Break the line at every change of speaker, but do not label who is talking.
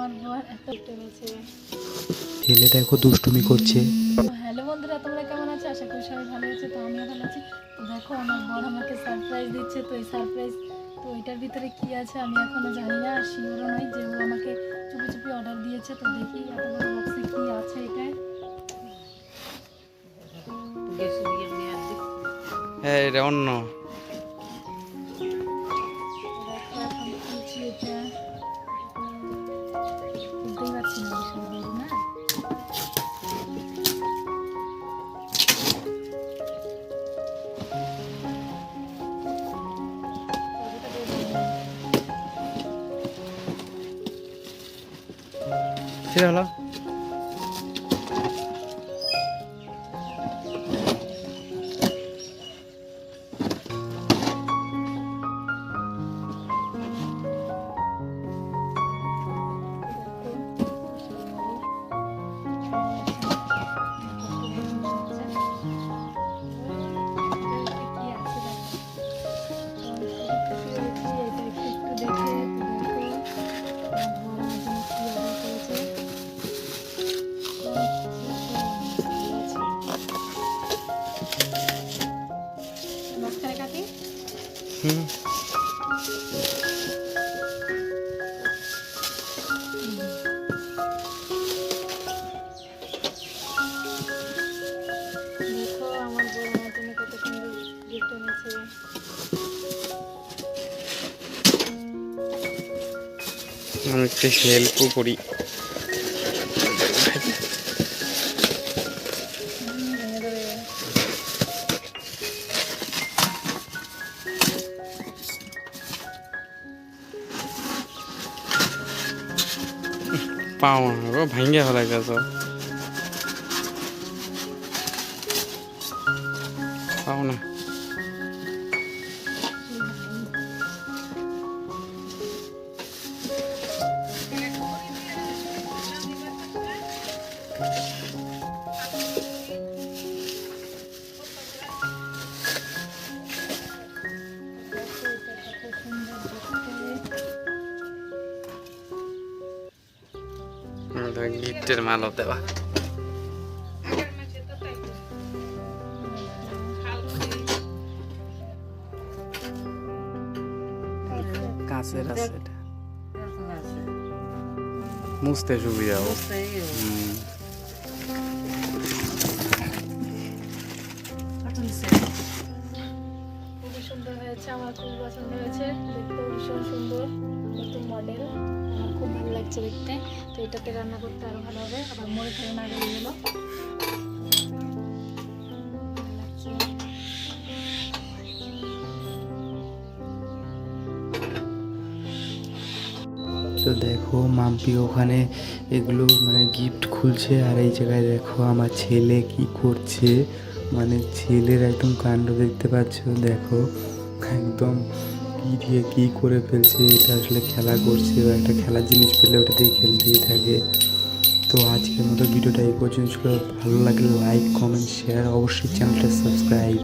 আমার বর এত টেনেছে।
ছেলেটা এখন দুষ্টুমি করছে।
হ্যালো বন্ধুরা, তোমরা কেমন আছো? আশা করি সবাই ভালো আছে। তো আমিও ভালো আছি। তো দেখো আমার বর আমাকে সারপ্রাইজ দিচ্ছে। তো এই সারপ্রাইজ, তো এটার ভিতরে কি আছে আমি এখনো জানি না, আর শিওরও নয়, যে ও আমাকে চুপি চুপি অর্ডার দিয়েছে। তো দেখি এত বড় বক্সে কি আছে এটায়।
হ্যাঁ, এটা অন্য।
দেখো এখন খুলছি এটা, বুঝতেই পারছি না বিশাল বড় না।
সেটা হলো হুম।
দেখো আমার বড় আমার জন্য কত সুন্দর গিফট এনেছে।
আমি একটু হেল্পও করি।
ভেঙে দেবে।
পাও না গো, ভাঙ্গে ফেলাই যাচ্ছ। পাও না। গিফটের মাল দেওয়া। কাছের আছে এটা, মুছতে সুবিধা।
খুবই সুন্দর হয়েছে, আমার খুব পছন্দ হয়েছে, দেখতেও ভীষণ সুন্দর, নতুন মডেল, আমার খুব ভালো লাগছে দেখতে। তো এটাতে রান্না করতে আরো ভালো হবে, আবার মরে ফেলে না গেলে গেলো।
তো দেখো মাম্পি ওখানে এগুলো মানে গিফট খুলছে, আর এই জায়গায় দেখো আমার ছেলে কি করছে। মানে ছেলের একদম কাণ্ড দেখতে পাচ্ছ। দেখো একদম কি দিয়ে কি করে ফেলছে। এটা আসলে খেলা করছে, ও একটা খেলার জিনিস পেলে ওটা দিয়ে খেলতেই থাকে। তো আজকের মতো ভিডিওটা এই পর্যন্ত ছিল। ভালো লাগলে লাইক, কমেন্ট, শেয়ার, অবশ্যই চ্যানেলটা সাবস্ক্রাইব।